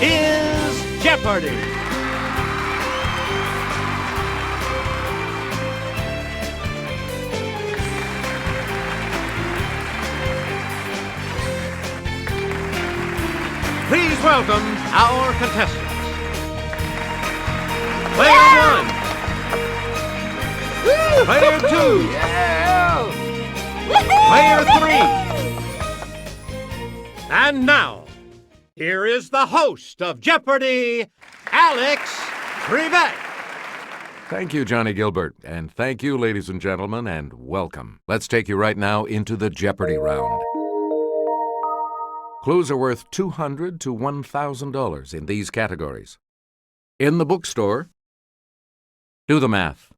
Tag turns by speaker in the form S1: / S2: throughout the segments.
S1: is Jeopardy! Please welcome our contestants. Player 1. Player 2. Player 3. And now, here is the host of Jeopardy, Alex Trebek.
S2: Thank you, Johnny Gilbert. And thank you, ladies and gentlemen, and welcome. Let's take you right now into the Jeopardy round. Clues are worth $200 to $1,000 in these categories. In the bookstore, do the math.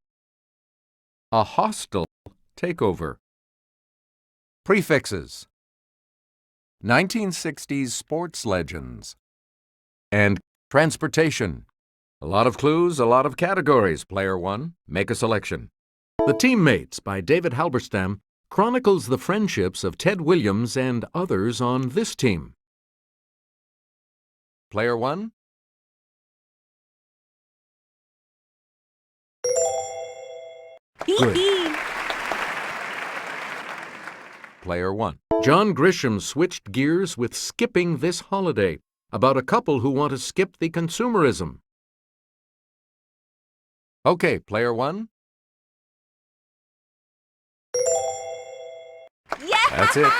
S2: A hostile takeover. Prefixes. 1960s sports legends. And transportation. A lot of clues, a lot of categories. Player 1, make a selection. The Teammates by David Halberstam chronicles the friendships of Ted Williams and others on this team. Player 1. Good. Player 1. John Grisham switched gears with Skipping This Holiday, about a couple who want to skip the consumerism. Okay, Player 1.
S3: Yeah!
S2: That's it.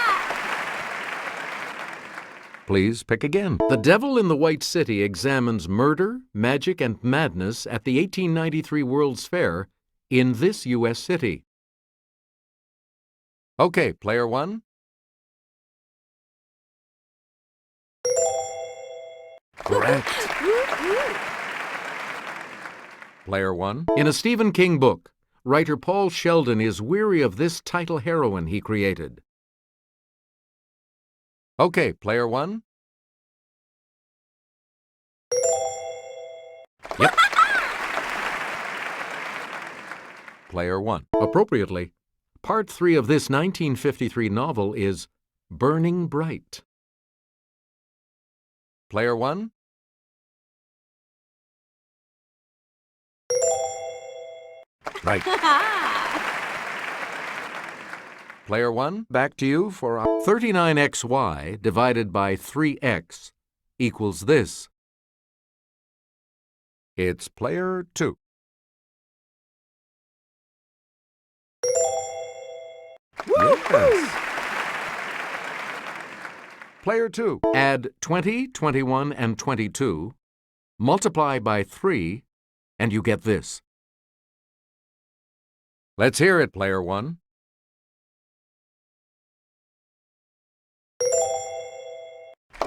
S2: Please pick again. The Devil in the White City examines murder, magic, and madness at the 1893 World's Fair in this U.S. city. Okay, Player 1. Correct. Player 1. In a Stephen King book, writer Paul Sheldon is weary of this title heroine he created. Okay, Player 1. Yep. Player 1. Appropriately, Part 3 of this 1953 novel is Burning Bright. Player 1. Right. Player 1, back to you for 39xy divided by 3x equals this. It's Player 2. Yes. Player 2, add 20, 21, and 22, multiply by 3, and you get this. Let's hear it, Player 1.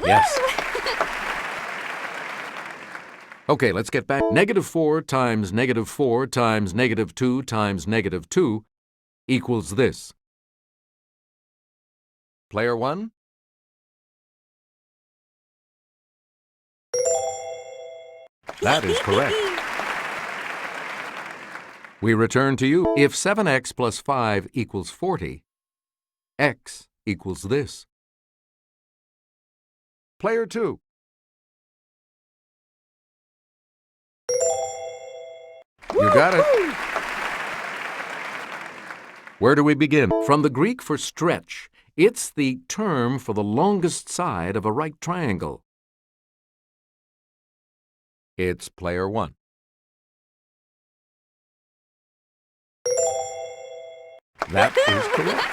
S2: Yes. Okay, let's get back. -4 times -4 times -2 times -2 equals this. Player 1. That is correct. We return to you. If 7x plus 5 equals 40, x equals this. Player 2. You got it. Where do we begin? From the Greek for stretch, it's the term for the longest side of a right triangle. It's Player 1. That is correct.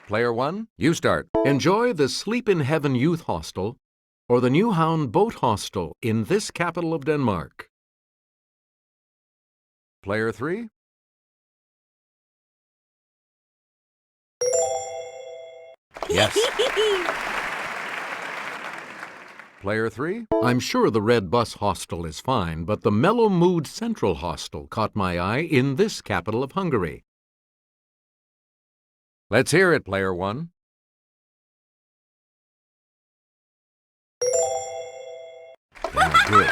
S2: Player 1, you start. Enjoy the Sleep in Heaven Youth Hostel or the Newhound Boat Hostel in this capital of Denmark. Player 3. Yes. Player 3. I'm sure the Red Bus Hostel is fine, but the Mellow Mood Central Hostel caught my eye in this capital of Hungary. Let's hear it, Player 1. Yeah, good.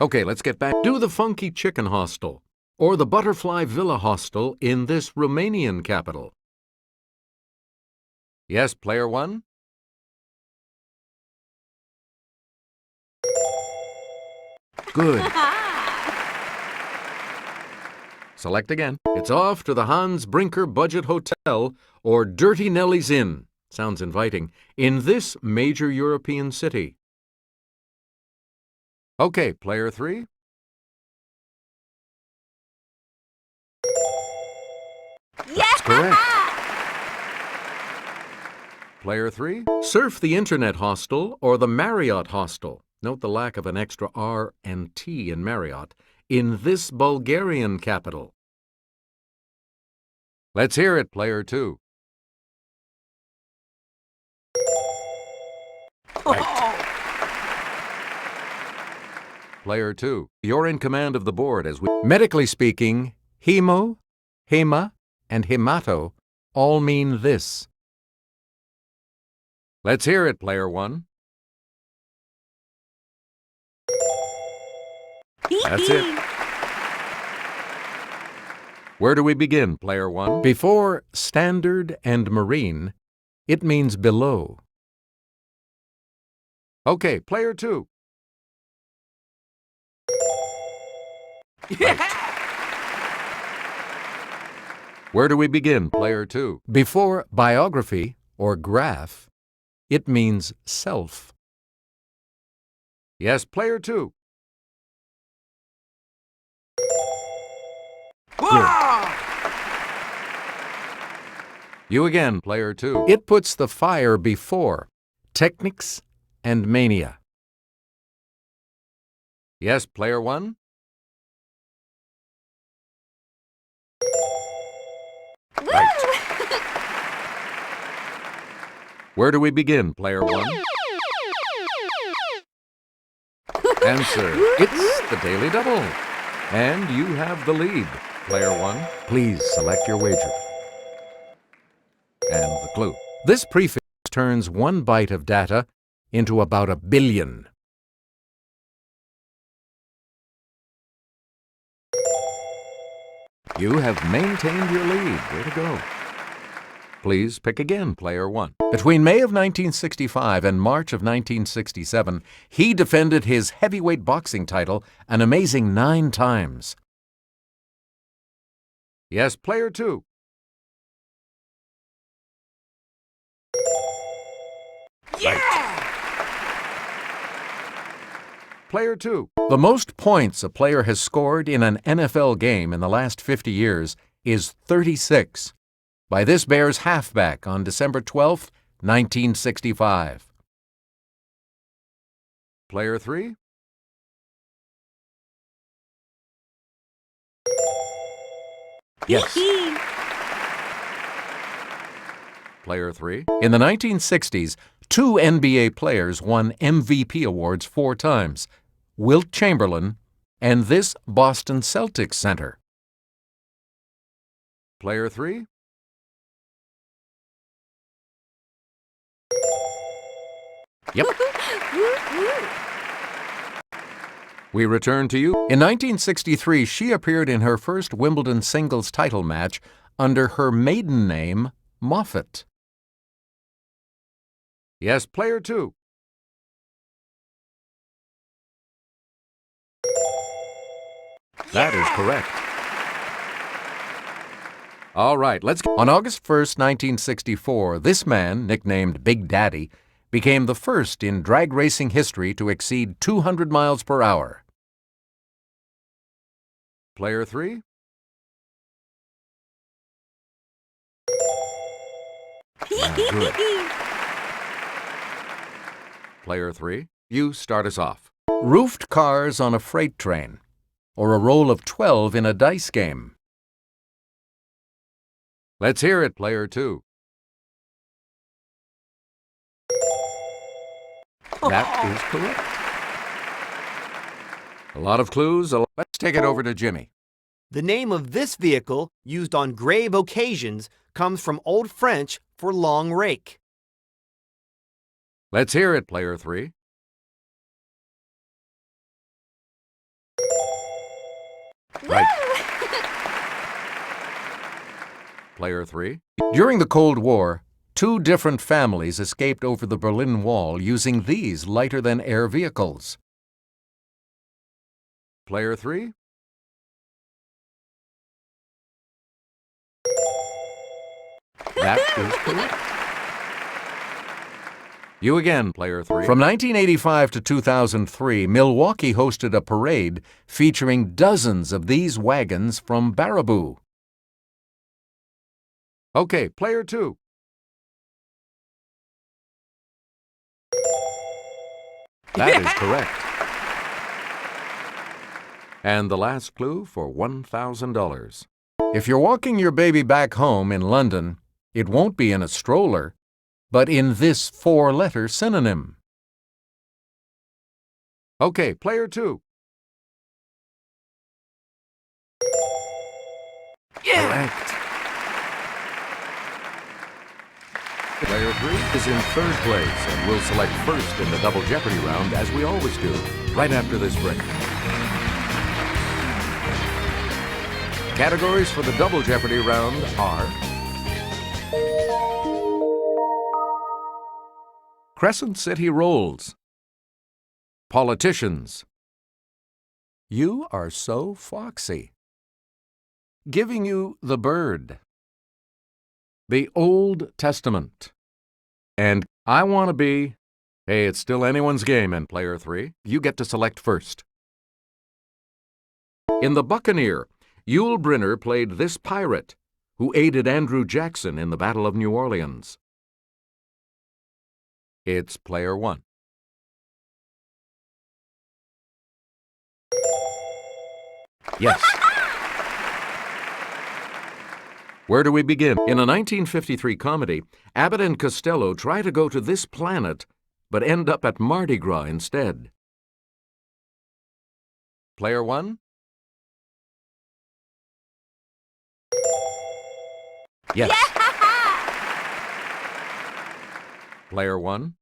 S2: Okay, let's get back. Do the Funky Chicken Hostel or the Butterfly Villa Hostel in this Romanian capital. Yes, Player 1. Good. Select again. It's off to the Hans Brinker Budget Hotel or Dirty Nellie's Inn. Sounds inviting. In this major European city. Okay, player 3. That's correct. Player 3. Surf the Internet Hostel or the Marriott Hostel. Note the lack of an extra R and T in Marriott. In this Bulgarian capital. Let's hear it, player 2. Right. Player 2, you're in command of the board as we... Medically speaking, hemo, hema, and hemato all mean this. Let's hear it, player 1. That's it. Where do we begin, player 1? Before standard and marine, it means below. Okay, player 2. Right. Where do we begin, player 2? Before biography or graph, it means self. Yes, player 2. Good. You again, player 2. It puts the fire before technics and mania. Yes, player 1. Right. Where do we begin, player 1? Answer. It's the Daily Double. And you have the lead. Player 1, please select your wager. And the clue. This prefix turns 1 byte of data into about 1 billion. You have maintained your lead. Way to go. Please pick again, player 1. Between May of 1965 and March of 1967, he defended his heavyweight boxing title an amazing 9 times. Yes, player 2. Yeah! Player 2. The most points a player has scored in an NFL game in the last 50 years is 36. By this Bears halfback on December 12, 1965. Player 3. Yes. Player 3. In the 1960s, 2 NBA players won MVP awards 4 times. Wilt Chamberlain and this Boston Celtics center. Player 3. Yep. We return to you. In 1963, she appeared in her first Wimbledon singles title match under her maiden name, Moffat. Yes, player 2. That is correct. All right, let's go. On August 1st, 1964, this man, nicknamed Big Daddy, became the first in drag racing history to exceed 200 miles per hour. Player 3. Good. Player 3, you start us off. Roofed cars on a freight train, or a roll of 12 in a dice game. Let's hear it, player 2. That is correct. A lot of clues. Let's take it over to Jimmy.
S3: The name of this vehicle, used on grave occasions, comes from Old French for long rake.
S2: Let's hear it, player 3. Right. Player 3. During the Cold War, 2 different families escaped over the Berlin Wall using these lighter-than-air vehicles. Player 3. That is correct. You again, Player 3. From 1985 to 2003, Milwaukee hosted a parade featuring dozens of these wagons from Baraboo. Okay, Player 2. That is correct. And the last clue for $1,000. If you're walking your baby back home in London, it won't be in a stroller, but in this 4-letter synonym. Okay, Player 2. Correct. Player 3 is in third place and will select first in the Double Jeopardy round, as we always do, right after this break. Categories for the Double Jeopardy round are Crescent City Rolls, Politicians, You Are So Foxy, Giving You the Bird, The Old Testament, and I Want to Be. Hey, it's still anyone's game in Player 3. You get to select first. In The Buccaneer, Yul Brynner played this pirate who aided Andrew Jackson in the Battle of New Orleans. It's Player 1. Yes. Where do we begin? In a 1953 comedy, Abbott and Costello try to go to this planet, but end up at Mardi Gras instead. Player 1? Yes. Player 1?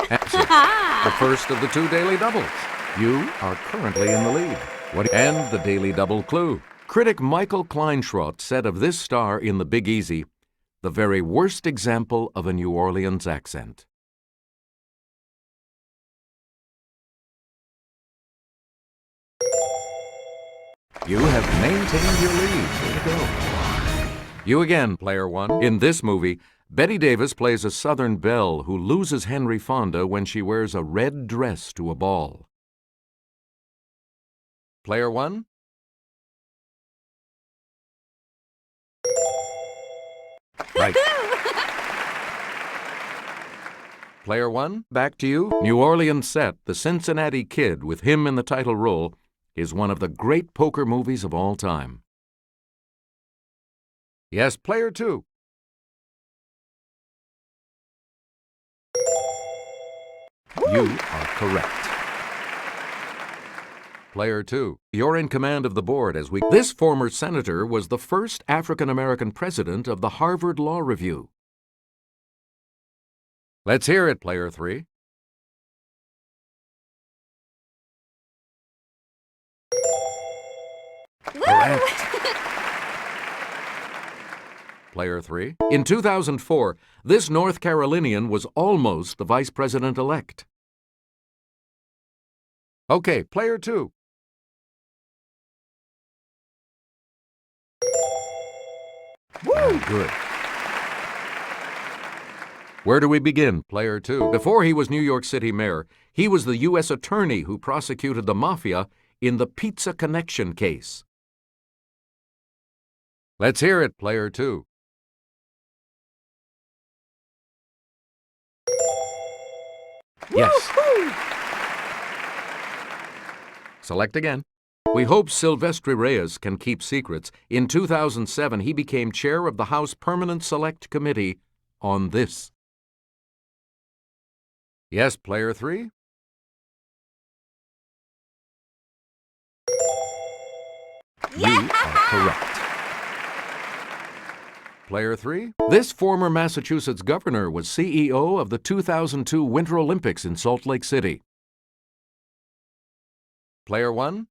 S2: Answer. The first of the 2 daily doubles. You are currently in the lead. And the daily double clue. Critic Michael Kleinschrodt said of this star in The Big Easy, the very worst example of a New Orleans accent. You have maintained your lead. Way to go. You again, Player 1. In this movie, Bette Davis plays a Southern belle who loses Henry Fonda when she wears a red dress to a ball. Player 1? Right. Player 1, back to you. New Orleans set, The Cincinnati Kid, with him in the title role, is one of the great poker movies of all time. Yes, Player 2. You are correct. Player 2, you're in command of the board as we... This former senator was the first African-American president of the Harvard Law Review. Let's hear it, Player 3. Correct. Player 3. In 2004, this North Carolinian was almost the vice president-elect. Okay, Player 2. Woo! Good. Where do we begin, Player 2? Before he was New York City mayor, he was the U.S. attorney who prosecuted the mafia in the Pizza Connection case. Let's hear it, Player 2. Yes. Woo-hoo! Select again. We hope Silvestre Reyes can keep secrets. In 2007, he became chair of the House Permanent Select Committee on this. Yes, Player 3? You are correct. Player 3? This former Massachusetts governor was CEO of the 2002 Winter Olympics in Salt Lake City. Player 1?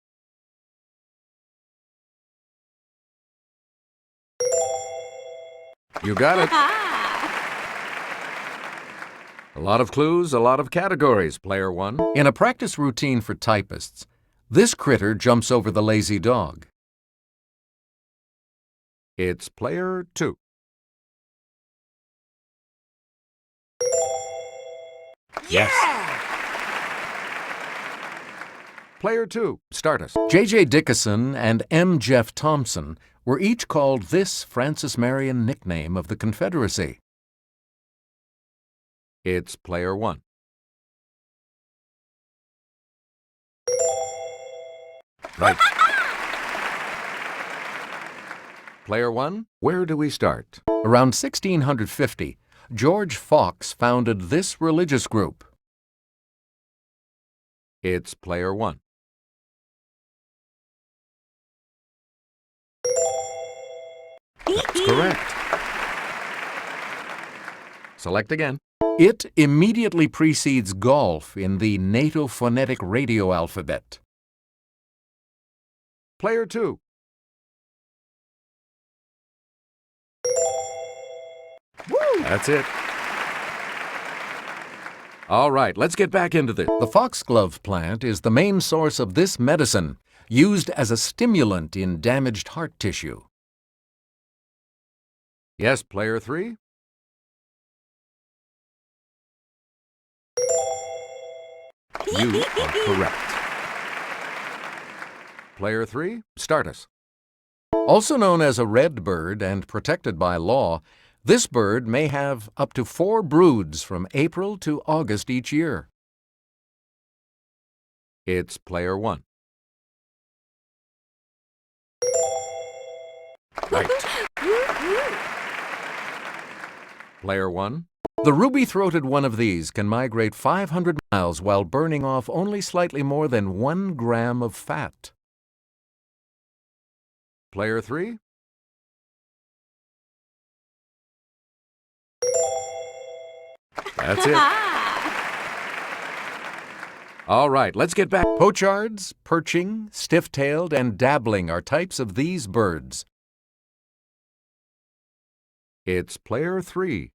S2: You got it. A lot of clues, a lot of categories, player one. In a practice routine for typists, this critter jumps over the lazy dog. It's player two. Yes. Player two, start us. J.J. Dickinson and M. Jeff Thompson were each called this Francis Marion nickname of the Confederacy. It's player one. Right. Player one, where do we start? Around 1650, George Fox founded this religious group. It's player one. That's correct. Select again. It immediately precedes golf in the NATO phonetic radio alphabet. Player two. Woo! That's it. All right, let's get back into this. The foxglove plant is the main source of this medicine, used as a stimulant in damaged heart tissue. Yes, player three. You are correct. Player three, start us. Also known as a red bird and protected by law, this bird may have up to 4 broods from April to August each year. It's player one. Right. Player one. The ruby-throated one of these can migrate 500 miles while burning off only slightly more than 1 gram of fat. Player three. That's it. All right, let's get back. Pochards, perching, stiff-tailed, and dabbling are types of these birds. It's player three.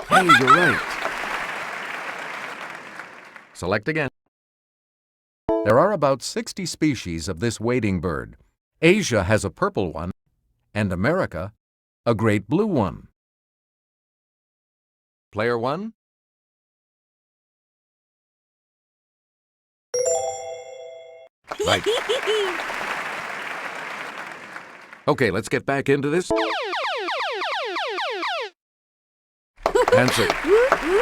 S2: Hey, you're right. Select again. There are about 60 species of this wading bird. Asia has a purple one, and America, a great blue one. Player one. Right. Okay, let's get back into this. Answer.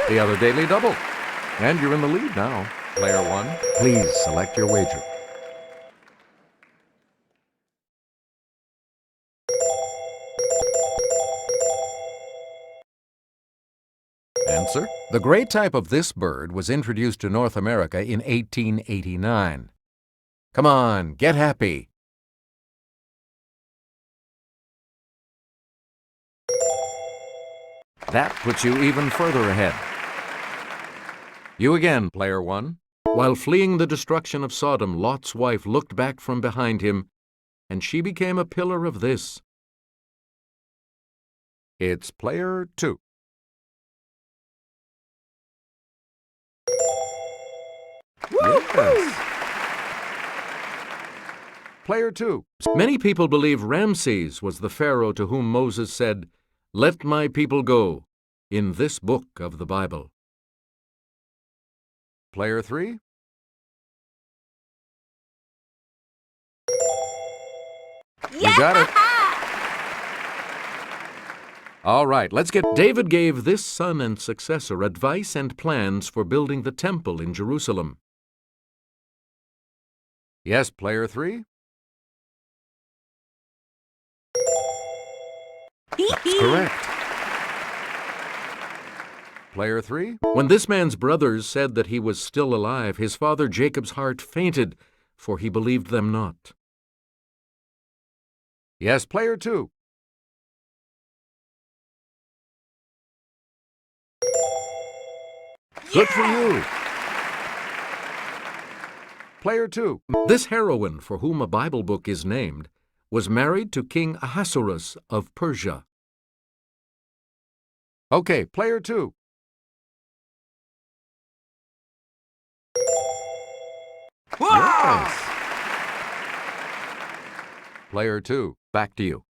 S2: The other daily double. And you're in the lead now. Player one, please select your wager. Answer. The gray type of this bird was introduced to North America in 1889. Come on, get happy. That puts you even further ahead. You again, player one. While fleeing the destruction of Sodom, Lot's wife looked back from behind him, and she became a pillar of this. It's player two. Yes. Player two. Many people believe Ramses was the pharaoh to whom Moses said, "Let my people go," in this book of the Bible. Player three. You got it. All right, let's get... David gave this son and successor advice and plans for building the temple in Jerusalem. Yes, player three. That's correct. Player three. When this man's brothers said that he was still alive, his father Jacob's heart fainted, for he believed them not. Yes, player two. Good for you. Player two. This heroine, for whom a Bible book is named, was married to King Ahasuerus of Persia. Okay, player 2. Yes. Player 2, back to you.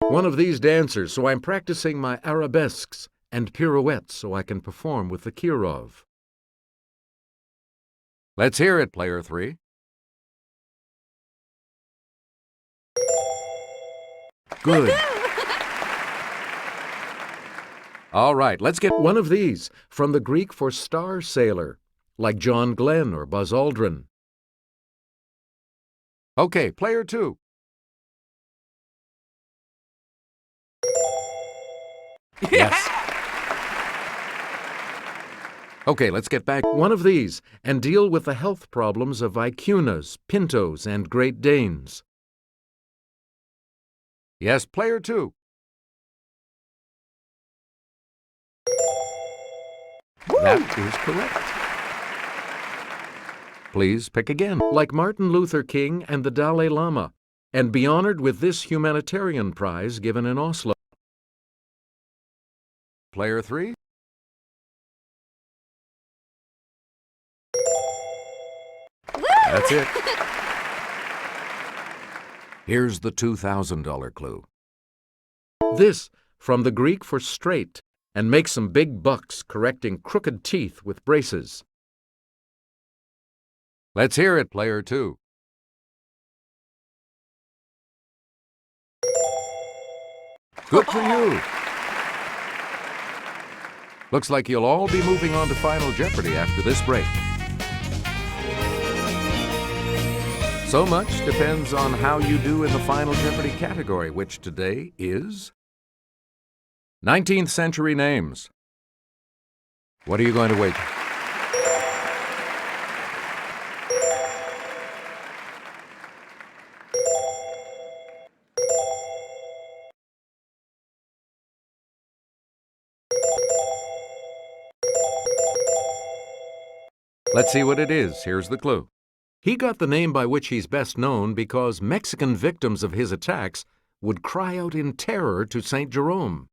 S2: One of these dancers, so I'm practicing my arabesques and pirouettes so I can perform with the Kirov. Let's hear it, player 3. Good. All right, let's get one of these from the Greek for star sailor, like John Glenn or Buzz Aldrin. Okay, player 2. Yes. Okay, let's get back one of these and deal with the health problems of vicunas, pintos, and Great Danes. Yes, player 2. That is correct. Please pick again, like Martin Luther King and the Dalai Lama, and be honored with this humanitarian prize given in Oslo. Player 3. That's it. Here's the $2,000 clue. This from the Greek for straight, and make some big bucks correcting crooked teeth with braces. Let's hear it, player 2. Good for you. Looks like you'll all be moving on to Final Jeopardy after this break. So much depends on how you do in the Final Jeopardy category, which today is 19th century names. What are you going to wager? Let's see what it is. Here's the clue. He got the name by which he's best known because Mexican victims of his attacks would cry out in terror to St. Jerome.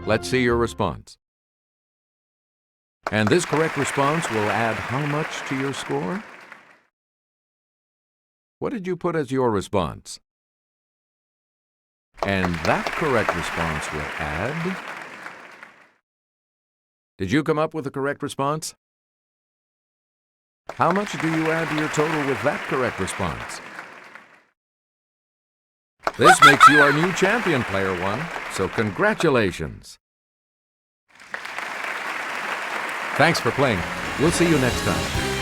S2: Let's see your response. And this correct response will add how much to your score? What did you put as your response? And that correct response will add... Did you come up with the correct response? How much do you add to your total with that correct response? This makes you our new champion, player 1, so congratulations. Thanks for playing. We'll see you next time.